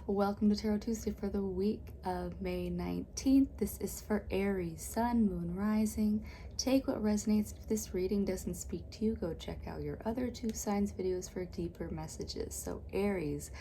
Welcome to Tarot Tuesday for the week of May 19th. This is for Aries, Sun, Moon, Rising. Take what resonates. If this reading doesn't speak to you, go check out your other two signs videos for deeper messages. So Aries,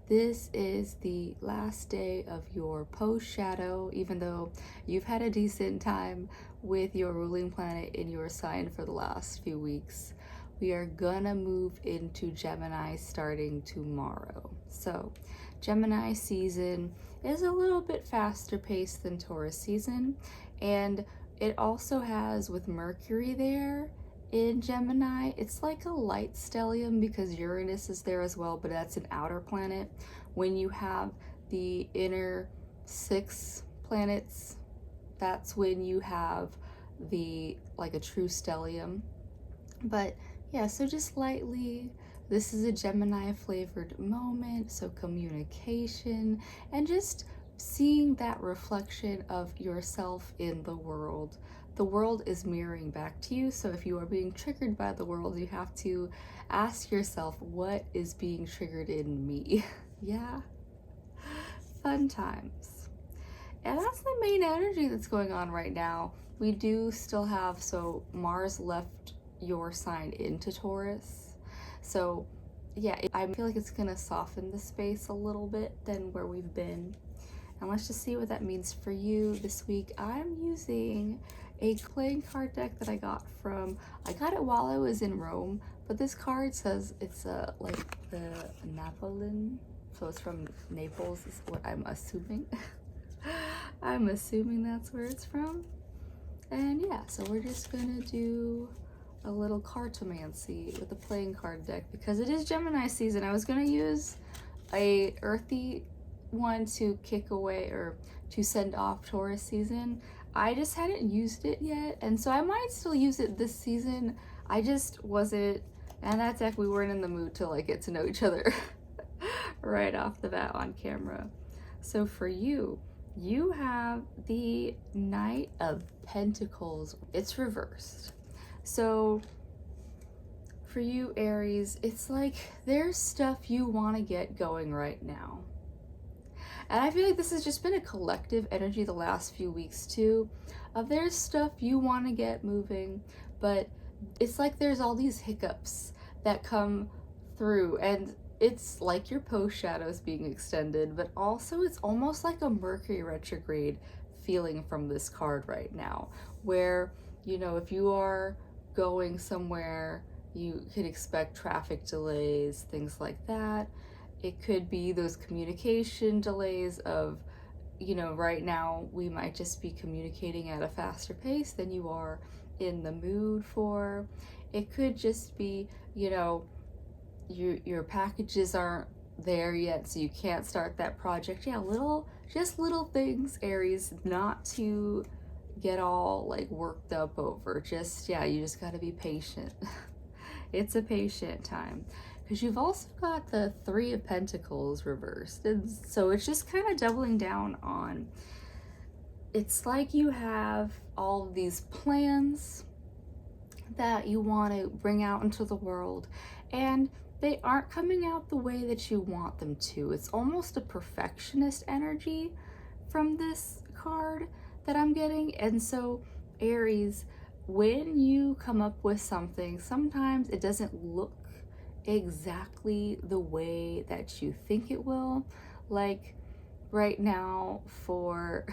this is the last day of your post-shadow, even though you've had a decent time with your ruling planet in your sign for the last few weeks. We are gonna move into Gemini starting tomorrow. So Gemini season is a little bit faster paced than Taurus season, and it also has, with Mercury there in Gemini, it's like a light stellium because Uranus is there as well, but that's an outer planet. When you have the inner 6 planets, that's when you have the like a true stellium. But yeah, so just lightly, this is a Gemini flavored moment, so communication and just seeing that reflection of yourself in the world. The world is mirroring back to you, so if you are being triggered by the world, you have to ask yourself, what is being triggered in me? Yeah, fun times. And that's the main energy that's going on right now. We do still have, so Mars left your sign into Taurus. So yeah, I feel like it's gonna soften the space a little bit than where we've been. And let's just see what that means for you this week. I'm using a playing card deck that I got it while I was in Rome, but this card says it's like the Napoleon, so it's from Naples is what I'm assuming. I'm assuming that's where it's from. And yeah, so we're just gonna do a little cartomancy with the playing card deck because it is Gemini season. I was gonna use a earthy one to kick away or to send off Taurus season. I just hadn't used it yet, and so I might still use it this season. I just wasn't, and that deck we weren't in the mood to like get to know each other right off the bat on camera. So for you, you have the Knight of Pentacles. It's reversed. So for you, Aries, it's like there's stuff you want to get going right now. And I feel like this has just been a collective energy the last few weeks too, of there's stuff you want to get moving, but it's like there's all these hiccups that come through, and it's like your post shadows being extended, but also it's almost like a Mercury retrograde feeling from this card right now, where, you know, if you are going somewhere, you could expect traffic delays, things like that. It could be those communication delays of, you know, right now we might just be communicating at a faster pace than you are in the mood for. It could just be, you know, your packages aren't there yet, so you can't start that project. Yeah, just little things, Aries, not to get all like worked up over. Just, yeah, you just got to be patient. It's a patient time because you've also got the 3 of Pentacles reversed, and so it's just kind of doubling down on, it's like you have all of these plans that you want to bring out into the world, and they aren't coming out the way that you want them to. It's almost a perfectionist energy from this card that I'm getting. And so Aries, when you come up with something, sometimes it doesn't look exactly the way that you think it will. Like right now, or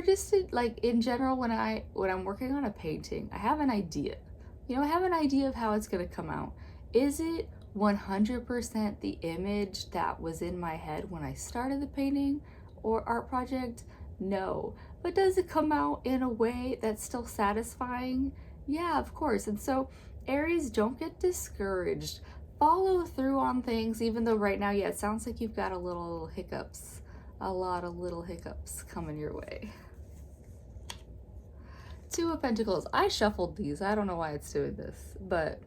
just like in general, when I'm working on a painting, I have an idea. You know, I have an idea of how it's gonna come out. Is it 100% the image that was in my head when I started the painting or art project? No. But does it come out in a way that's still satisfying? Yeah, of course. And so Aries, don't get discouraged. Follow through on things, even though right now, yeah, it sounds like you've got a lot of little hiccups coming your way. 2 of Pentacles. I shuffled these. I don't know why it's doing this, but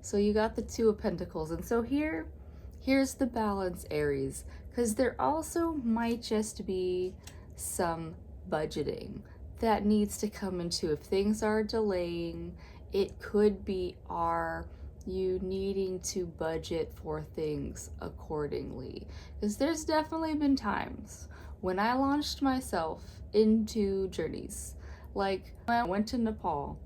so you got the 2 of Pentacles. And so here's the balance, Aries, because there also might just be some budgeting that needs to come into, if things are delaying, it could be our you needing to budget for things accordingly. Because there's definitely been times when I launched myself into journeys. Like when I went to Nepal,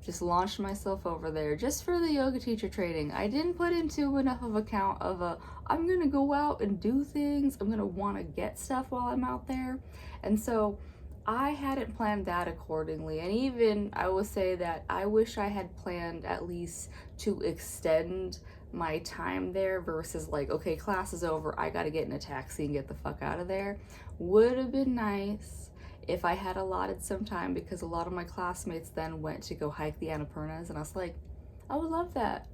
just launched myself over there just for the yoga teacher training. I didn't put into enough of account of I'm gonna go out and do things. I'm gonna want to get stuff while I'm out there. And so I hadn't planned that accordingly. And even I will say that I wish I had planned at least to extend my time there versus like, okay, class is over, I gotta get in a taxi and get the fuck out of there. Would have been nice if I had allotted some time, because a lot of my classmates then went to go hike the Annapurnas, and I was like, I would love that.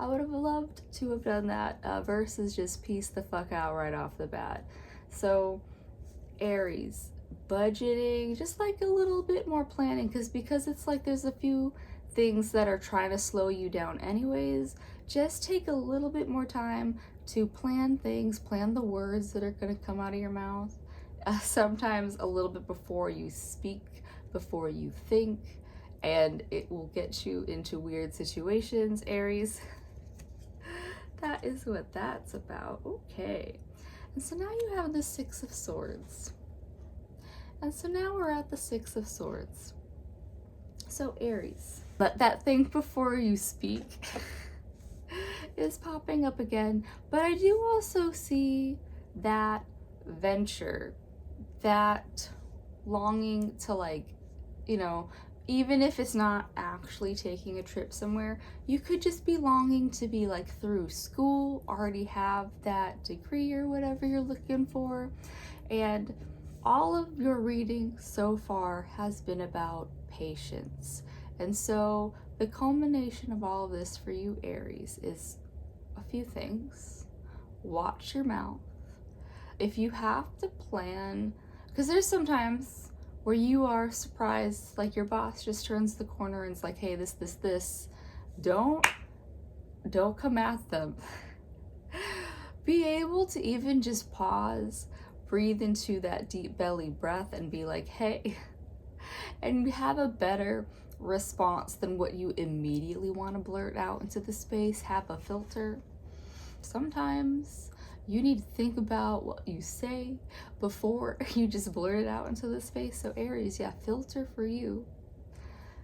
I would have loved to have done that versus just piece the fuck out right off the bat. So Aries, budgeting, just like a little bit more planning, because it's like there's a few things that are trying to slow you down anyways. Just take a little bit more time to plan things, plan the words that are going to come out of your mouth. Sometimes a little bit before you speak, before you think, and it will get you into weird situations, Aries. That is what that's about. Okay. And so now you have the Six of Swords. And so now we're at the Six of Swords. So Aries, but that think before you speak is popping up again. But I do also see that venture, that longing to, like, you know, even if it's not actually taking a trip somewhere, you could just be longing to be like through school, already have that degree or whatever you're looking for. And all of your reading so far has been about patience. And so the culmination of all of this for you, Aries, is a few things. Watch your mouth. If you have to plan, because there's sometimes where you are surprised, like your boss just turns the corner and it's like, hey, this. Don't come at them. Be able to even just pause, breathe into that deep belly breath and be like, hey, and have a better response than what you immediately want to blurt out into the space. Have a filter. Sometimes you need to think about what you say before you just blurt it out into the space. So Aries, yeah, filter for you.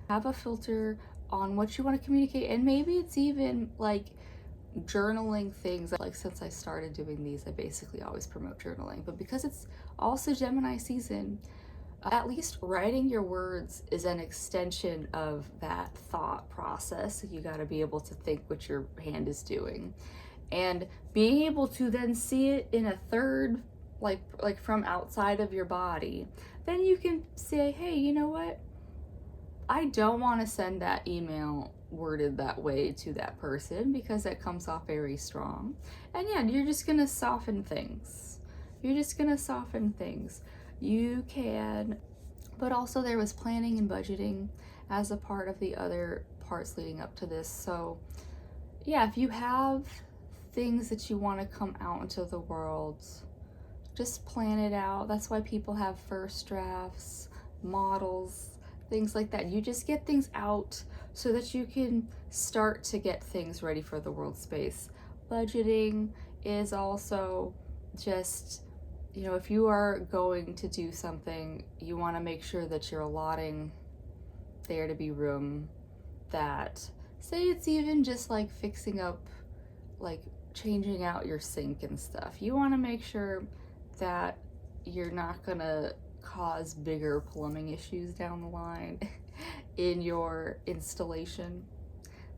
Have a filter on what you want to communicate. And maybe it's even like journaling things. Like since I started doing these, I basically always promote journaling. But because it's also Gemini season, at least writing your words is an extension of that thought process. You got to be able to think what your hand is doing. And being able to then see it in a third, like from outside of your body, then you can say, hey, you know what? I don't want to send that email worded that way to that person because that comes off very strong. And yeah, you're just going to soften things. You can, but also there was planning and budgeting as a part of the other parts leading up to this. So yeah, if you have things that you want to come out into the world, just plan it out. That's why people have first drafts, models, things like that. You just get things out so that you can start to get things ready for the world space. Budgeting is also just, you know, if you are going to do something, you want to make sure that you're allotting there to be room that, say it's even just like fixing up, like changing out your sink and stuff. You want to make sure that you're not gonna cause bigger plumbing issues down the line in your installation.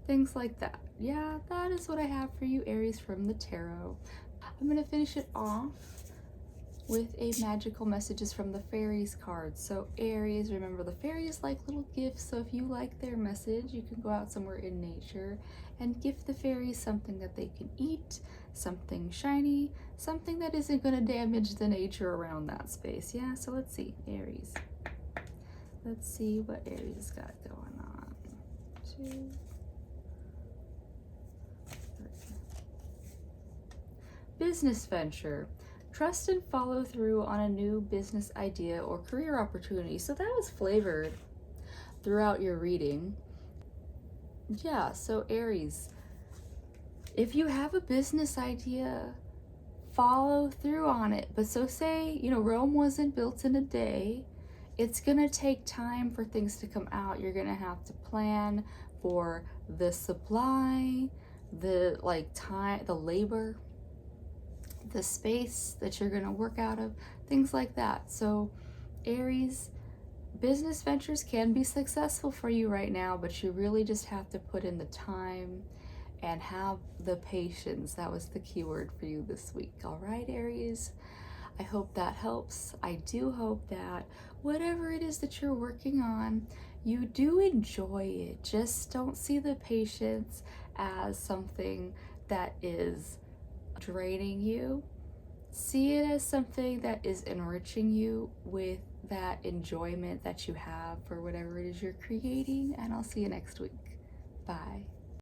Things like that. Yeah, that is what I have for you, Aries, from the tarot. I'm gonna finish it off with a magical messages from the Fairies card. So Aries, remember the fairies like little gifts, so if you like their message, you can go out somewhere in nature and gift the fairies something that they can eat, something shiny, something that isn't going to damage the nature around that space. Yeah, so let's see, Aries. Let's see what Aries got going on. 2, 3. Business venture. Trust and follow through on a new business idea or career opportunity. So that was flavored throughout your reading. Yeah, so Aries, If you have a business idea, follow through on it. But so say, you know, Rome wasn't built in a day. It's gonna take time for things to come out. You're gonna have to plan for the supply, the like time, the labor, the space that you're gonna work out of, things like that. So Aries, business ventures can be successful for you right now, but you really just have to put in the time and have the patience. That was the key word for you this week. All right, Aries, I hope that helps. I do hope that whatever it is that you're working on, you do enjoy it. Just don't see the patience as something that is draining you. See it as something that is enriching you with that enjoyment that you have for whatever it is you're creating. And I'll see you next week. Bye.